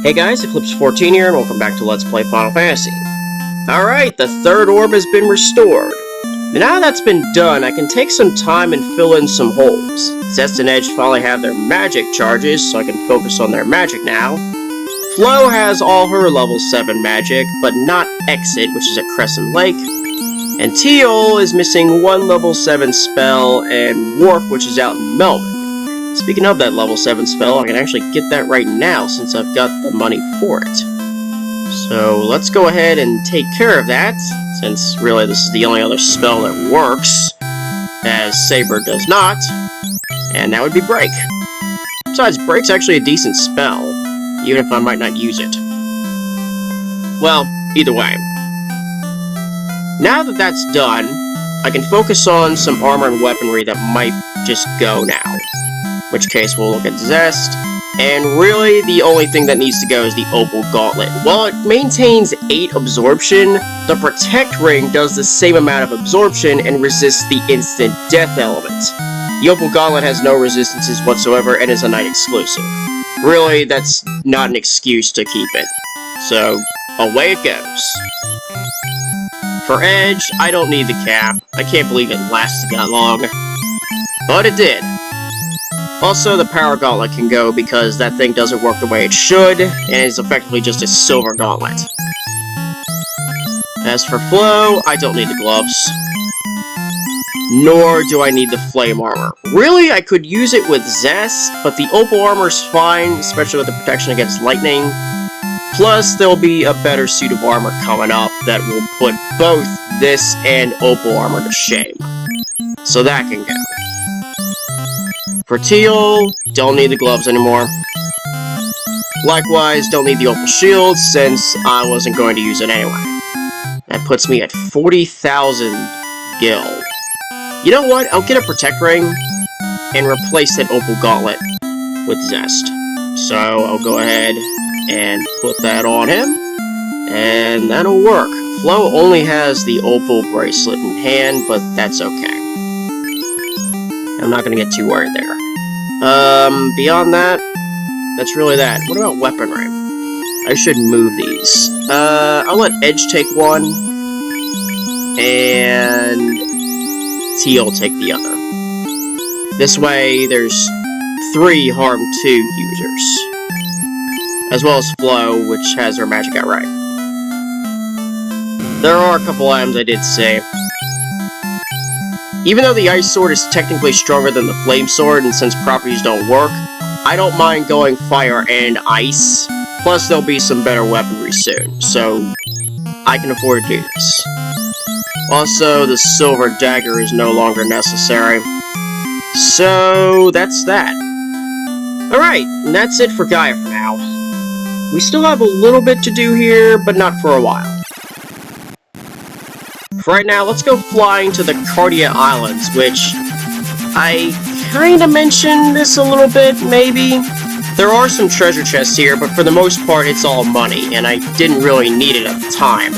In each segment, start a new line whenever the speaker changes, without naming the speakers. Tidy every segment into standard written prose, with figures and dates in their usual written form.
Hey guys, Eclipse14 here, and welcome back to Let's Play Final Fantasy. Alright, the third orb has been restored. Now that's been done, I can take some time and fill in some holes. Zest and Edge finally have their magic charges, so I can focus on their magic now. Flo has all her level 7 magic, but not Exit, which is at Crescent Lake. And Teal is missing one level 7 spell, and Warp, which is out in Melvin. Speaking of that level 7 spell, I can actually get that right now since I've got the money for it. So let's go ahead and take care of that, since really this is the only other spell that works, as Saber does not, and that would be Break. Besides, Break's actually a decent spell, even if I might not use it. Well, either way. Now that that's done, I can focus on some armor and weaponry that might just go now. In which case we'll look at Zest, and really the only thing that needs to go is the Opal Gauntlet. While it maintains 8 absorption, the Protect Ring does the same amount of absorption and resists the instant death element. The Opal Gauntlet has no resistances whatsoever and is a night exclusive. Really, that's not an excuse to keep it. So, away it goes. For Edge, I don't need the cap. I can't believe it lasted that long. But it did. Also, the Power Gauntlet can go because that thing doesn't work the way it should, and is effectively just a silver gauntlet. As for Flo, I don't need the gloves. Nor do I need the flame armor. Really, I could use it with Zest, but the Opal armor's fine, especially with the protection against lightning. Plus, there'll be a better suit of armor coming up that will put both this and Opal armor to shame. So that can go. For Teal, don't need the gloves anymore. Likewise, don't need the Opal Shield, since I wasn't going to use it anyway. That puts me at 40,000 gil. You know what? I'll get a Protect Ring and replace that Opal Gauntlet with Zest. So I'll go ahead and put that on him, and that'll work. Flo only has the Opal Bracelet in hand, but that's okay. I'm not going to get too worried there. Beyond that, that's really that. What about weaponry? I should move these. I'll let Edge take one, and Teal take the other. This way, there's 3 Harm 2 users. As well as Flo, which has her magic outright. There are a couple items I did save. Even though the Ice Sword is technically stronger than the Flame Sword, and since properties don't work, I don't mind going Fire and Ice. Plus, there'll be some better weaponry soon, so I can afford to do this. Also, the Silver Dagger is no longer necessary. So, that's that. Alright, and that's it for Gaia for now. We still have a little bit to do here, but not for a while. For right now, let's go flying to the Cardia Islands, which I kinda mentioned this a little bit, maybe. There are some treasure chests here, but for the most part, it's all money, and I didn't really need it at the time.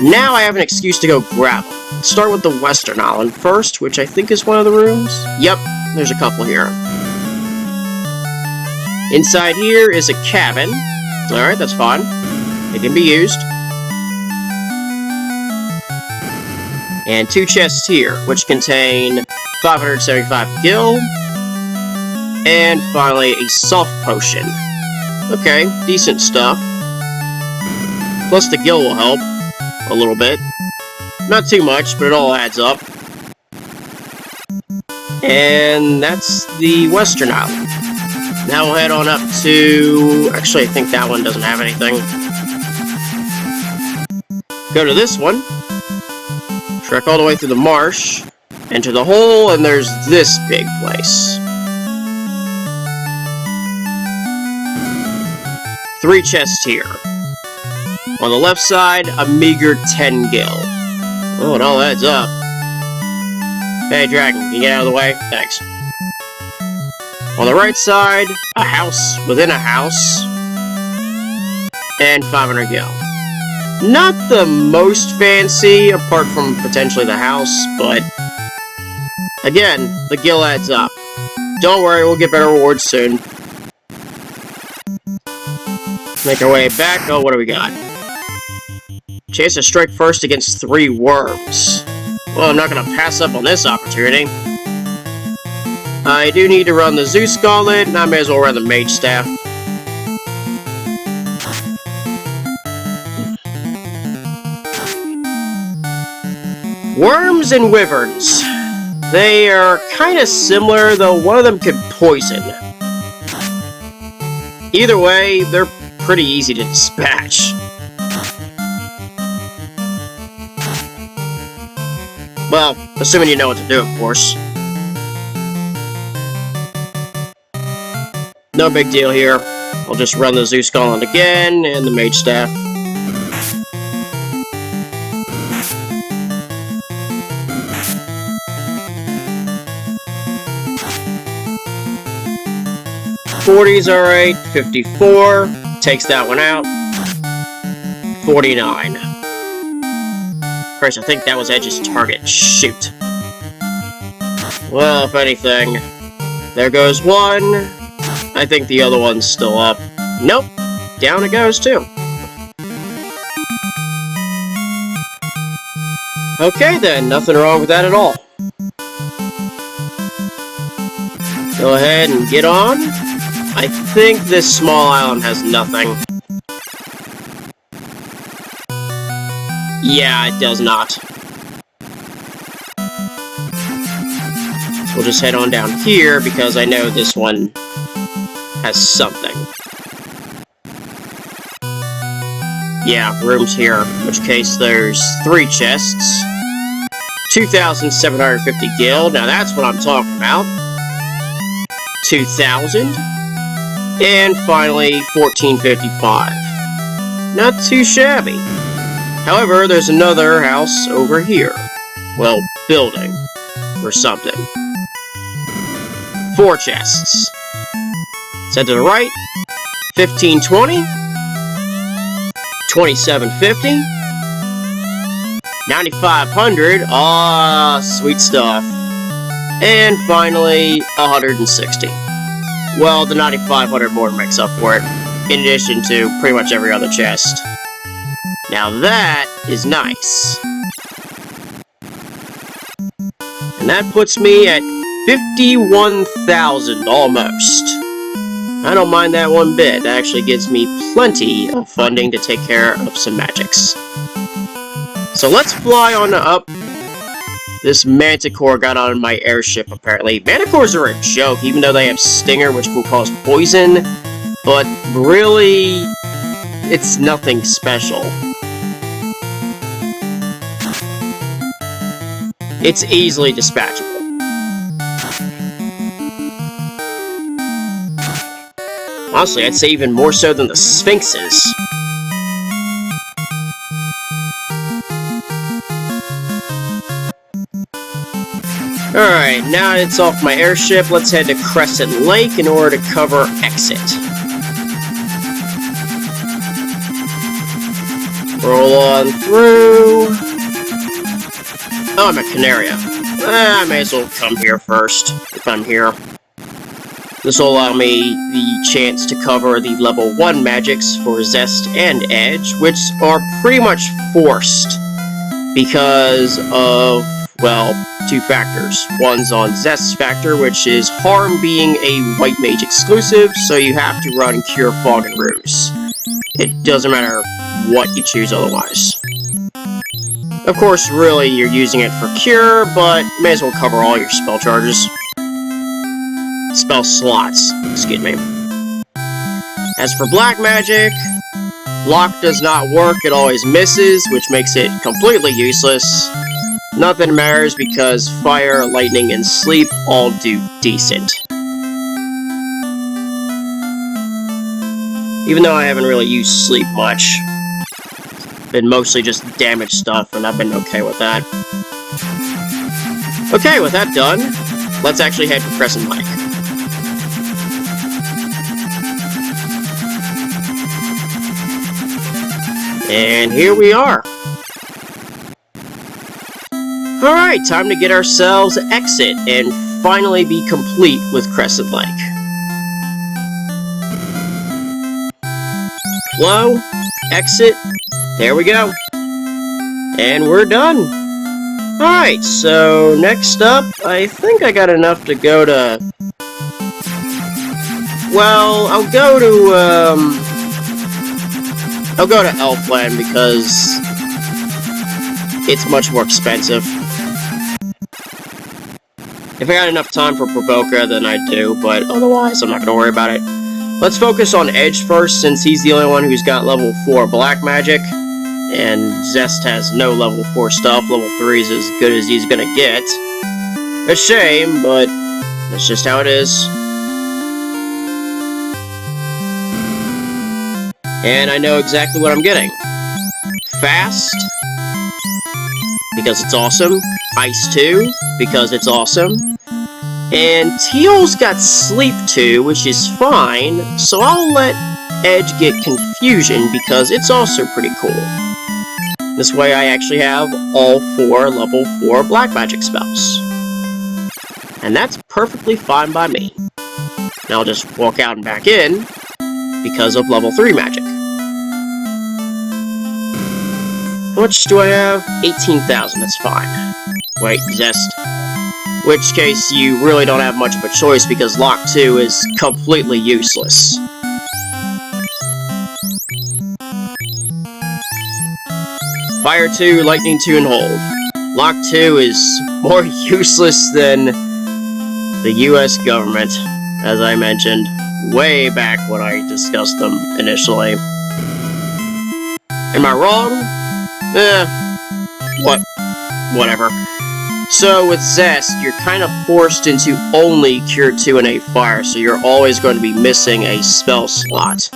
Now I have an excuse to go grab them. Let's start with the Western Island first, which I think is one of the rooms. Yep, there's a couple here. Inside here is a cabin. Alright, that's fine. It can be used. And 2 chests here, which contain 575 gil. And finally, a soft potion. Okay, decent stuff. Plus the gil will help. A little bit. Not too much, but it all adds up. And that's the Western Island. Now we'll head on up to... Actually, I think that one doesn't have anything. Go to this one. Trek all the way through the marsh. Enter the hole, and there's this big place. 3 chests here. On the left side, a meager 10 gil. Oh, it all adds up. Hey, Dragon, can you get out of the way? Thanks. On the right side, a house within a house, and 500 gil. Not the most fancy, apart from potentially the house, but again, the gil adds up. Don't worry, we'll get better rewards soon. Make our way back. Oh, what do we got? Chance to strike first against 3 worms. Well, I'm not going to pass up on this opportunity. I do need to run the Zeus Gauntlet, and I may as well run the Mage Staff. Worms and Wyverns. They are kind of similar, though one of them could poison. Either way, they're pretty easy to dispatch. Well, assuming you know what to do, of course. No big deal here. I'll just run the Zeus Gauntlet again, and the Mage Staff. $40's alright, 54, takes that one out, 49. Christ, I think that was Edge's target, shoot. Well, if anything, there goes one, I think the other one's still up. Nope, down it goes too. Okay then, nothing wrong with that at all. Go ahead and get on. I think this small island has nothing. Yeah, it does not. We'll just head on down here because I know this one has something. Yeah, room's here, in which case there's 3 chests. 2,750 gil, now that's what I'm talking about. 2,000. And finally, 1455. Not too shabby. However, there's another house over here. Well, building. Or something. 4 chests. Set to the right. 1520. 2750. 9500. Ah, sweet stuff. And finally, 160. Well, the 9500 more makes up for it, in addition to pretty much every other chest. Now that is nice. And that puts me at 51,000 almost. I don't mind that one bit. That actually gives me plenty of funding to take care of some magics. So let's fly on up. This Manticore got on my airship, apparently. Manticores are a joke, even though they have Stinger, which can cause poison. But really, it's nothing special. It's easily dispatchable. Honestly, I'd say even more so than the Sphinxes. Alright, now that it's off my airship, let's head to Crescent Lake in order to cover exit. Roll on through. Oh, I'm at Canaria. I may as well come here first, if I'm here. This will allow me the chance to cover the level 1 magics for Zest and Edge, which are pretty much forced because of, well, 2 factors. One's on Zest's factor, which is Harm being a White Mage exclusive, so you have to run Cure, Fog, and Ruse. It doesn't matter what you choose otherwise. Of course, really, you're using it for Cure, but may as well cover all your spell charges. Spell slots, excuse me. As for Black Magic, Block does not work, it always misses, which makes it completely useless. Nothing matters because Fire, Lightning, and Sleep all do decent. Even though I haven't really used Sleep much. Been mostly just damage stuff, and I've been okay with that. Okay, with that done, let's actually head for Crescent Lake. And here we are. Alright, time to get ourselves exit and finally be complete with Crescent Lake. Flow, exit, there we go. And we're done. Alright, so next up, I think I got enough to go to... Well, I'll go to Elfland because it's much more expensive. If I got enough time for Provoca, then I do, but otherwise, I'm not going to worry about it. Let's focus on Edge first, since he's the only one who's got level 4 Black Magic, and Zest has no level 4 stuff. Level 3 is as good as he's going to get. A shame, but that's just how it is. And I know exactly what I'm getting. Fast, because it's awesome. Ice 2, because it's awesome. And Teal's got Sleep 2, which is fine, so I'll let Edge get Confusion, because it's also pretty cool. This way I actually have all 4 level 4 Black Magic spells. And that's perfectly fine by me. Now I'll just walk out and back in, because of level 3 magic. How much do I have? 18,000, that's fine. Wait, Zest. Which case, you really don't have much of a choice because Lock 2 is completely useless. Fire 2, Lightning 2, and Hold. Lock 2 is more useless than the US government, as I mentioned, way back when I discussed them initially. Am I wrong? Whatever. So with Zest, you're kind of forced into only Cure 2 and a Fire, so you're always going to be missing a spell slot.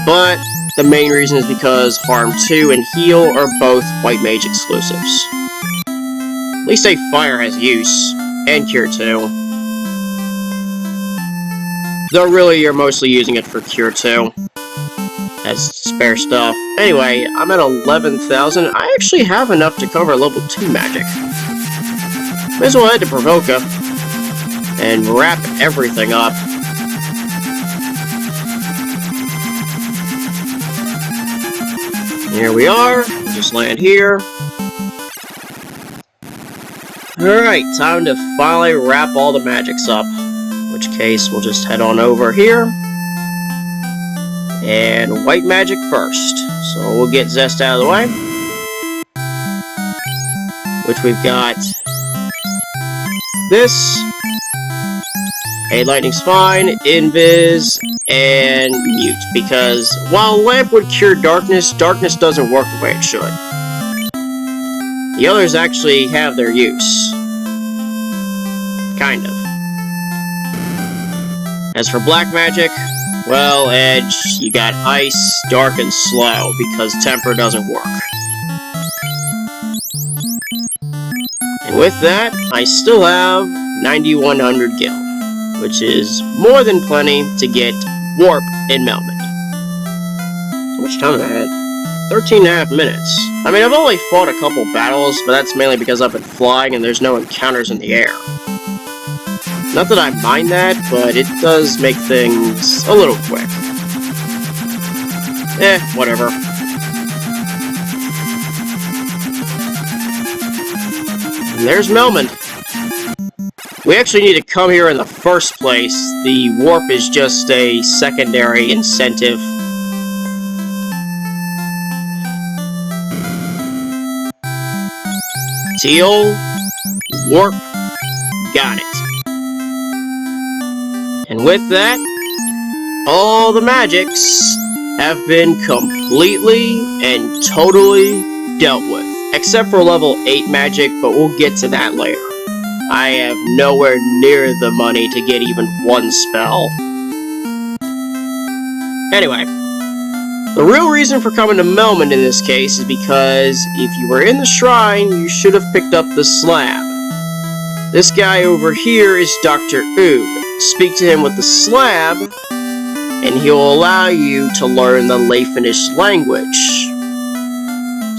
But the main reason is because Harm 2 and Heal are both White Mage exclusives. At least a Fire has use, and Cure 2. Though really, you're mostly using it for Cure 2. As spare stuff. Anyway, I'm at 11,000. I actually have enough to cover level 2 magic. May as well head to Provoca and wrap everything up. Here we are. Just land here. Alright, time to finally wrap all the magics up. In which case, we'll just head on over here. And White Magic first. So we'll get Zest out of the way. Which we've got this. A Lightning's fine, Invis, and Mute. Because while Lamp would cure Darkness, Darkness doesn't work the way it should. The others actually have their use. Kind of. As for Black Magic, well, Edge, you got Ice, Dark, and Slow, because Temper doesn't work. And with that, I still have 9,100 gil, which is more than plenty to get Warp in Melman. How much time have I had? 13.5 minutes. I mean, I've only fought a couple battles, but that's mainly because I've been flying and there's no encounters in the air. Not that I mind that, but it does make things a little quick. Whatever. And there's Melman. We actually need to come here in the first place. The warp is just a secondary incentive. Teal, warp, got it. And with that, all the magics have been completely and totally dealt with. Except for level 8 magic, but we'll get to that later. I have nowhere near the money to get even one spell. Anyway, the real reason for coming to Melman in this case is because if you were in the shrine, you should have picked up the slab. This guy over here is Dr. Ood. Speak to him with the slab, and he'll allow you to learn the Lefeinish language.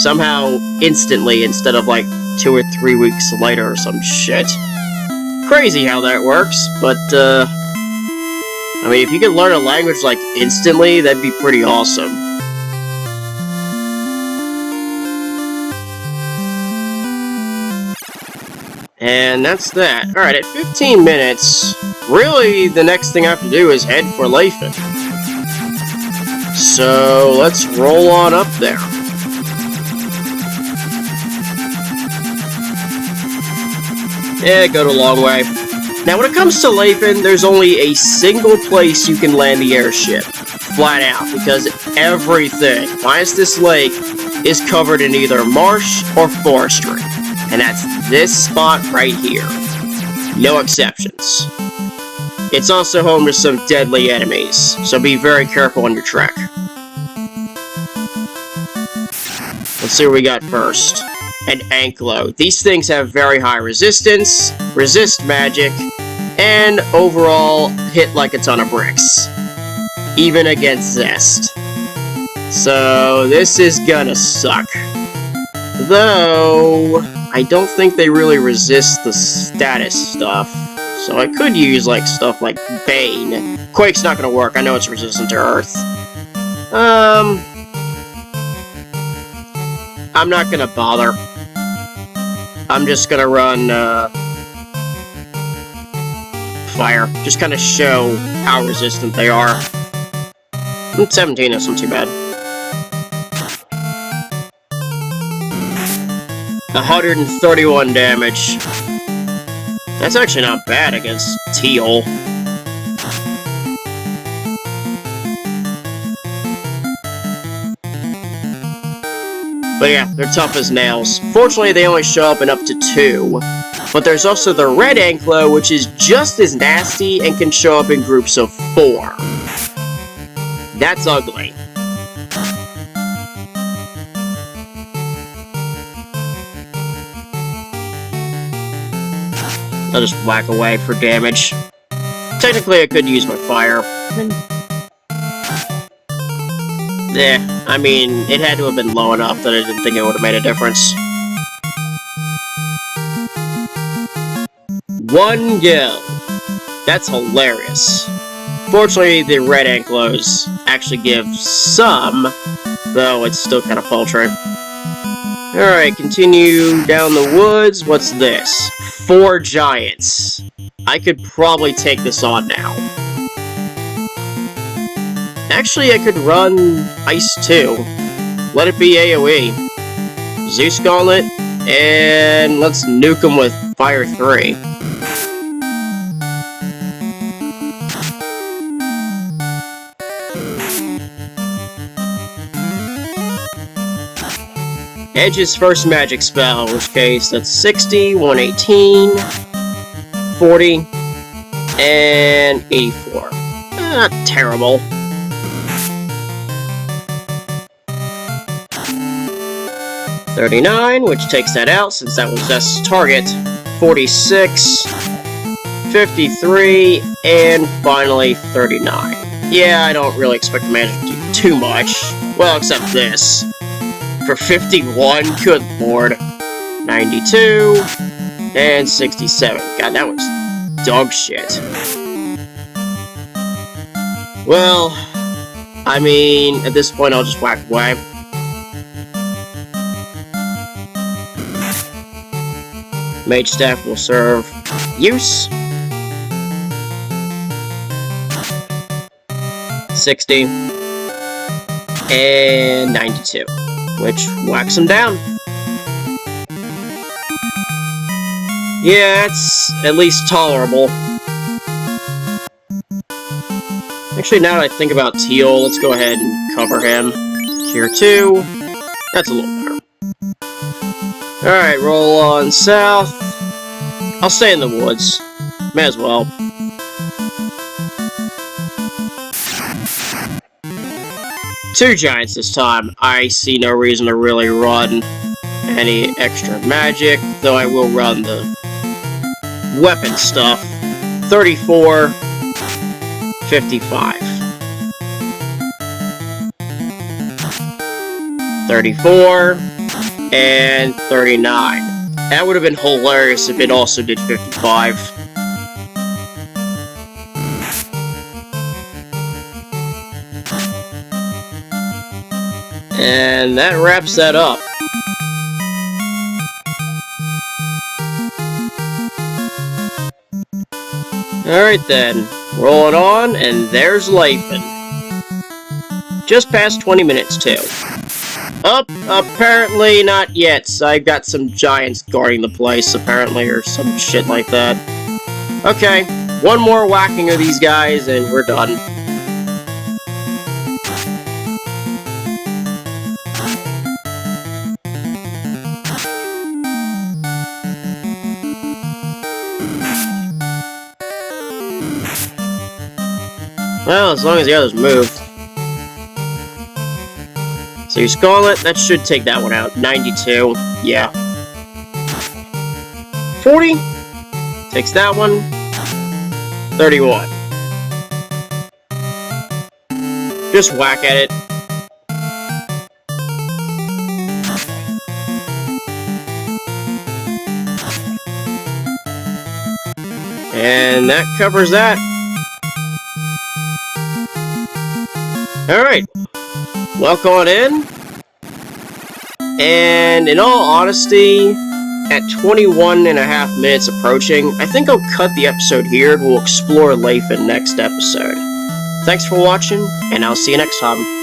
Somehow, instantly, instead of like 2 or 3 weeks later or some shit. Crazy how that works, but, I mean, if you could learn a language, like, instantly, that'd be pretty awesome. And that's that. Alright, at 15 minutes, really, the next thing I have to do is head for Lefein. So, let's roll on up there. Yeah, go a long way. Now, when it comes to Lefein, there's only a single place you can land the airship. Flat out, because everything, minus this lake, is covered in either marsh or forestry. And that's this spot right here. No exceptions. It's also home to some deadly enemies, so be very careful on your trek. Let's see what we got first. An Anklo. These things have very high resistance, resist magic, and overall hit like a ton of bricks. Even against Zest. So this is gonna suck. Though, I don't think they really resist the status stuff. So I could use like stuff like Bane. Quake's not gonna work, I know it's resistant to Earth. I'm not gonna bother. I'm just gonna run, Fire. Just kinda show how resistant they are. 17, that's not too bad. 131 damage. That's actually not bad against Teal. But yeah, they're tough as nails. Fortunately, they only show up in up to 2. But there's also the Red Anklo, which is just as nasty and can show up in groups of 4. That's ugly. I'll just whack away for damage. Technically, I could use my fire. I mean, it had to have been low enough that I didn't think it would have made a difference. 1 gil. That's hilarious. Fortunately, the Red Anklos actually give some, though it's still kind of paltry. Alright, continue down the woods. What's this? 4 giants. I could probably take this on now. Actually, I could run Ice 2. Let it be AoE. Zeus Gauntlet, and let's nuke them with Fire 3. Edge's first magic spell, in which case that's 60, 118, 40, and 84. Not terrible. 39, which takes that out since that was Zest's target. 46, 53, and finally 39. Yeah, I don't really expect the magic to do too much. Well, except this. For 51, good lord. 92, and 67. God, that was dog shit. Well, I mean, at this point I'll just whack away. Mage Staff will serve use. 60. And 92. Which whacks him down. Yeah, it's at least tolerable. Actually, now that I think about Teal, let's go ahead and cover him. Tier 2. That's a little better. Alright, roll on south. I'll stay in the woods. May as well. Two giants this time. I see no reason to really run any extra magic, though I will run the weapon stuff. 34, 55. 34, and 39. That would have been hilarious if it also did 55. And that wraps that up. Alright then, rolling on, and there's Lefein. Just past 20 minutes too. Apparently not yet. I've got some giants guarding the place, apparently, or some shit like that. Okay, one more whacking of these guys, and we're done. Well, as long as the others moved. So your Scarlet, that should take that one out. 92, yeah. 40, takes that one. 31. Just whack at it. And that covers that. Alright, welcome on in. And in all honesty, at 21 and a half minutes approaching, I think I'll cut the episode here and we'll explore Lefein next episode. Thanks for watching, and I'll see you next time.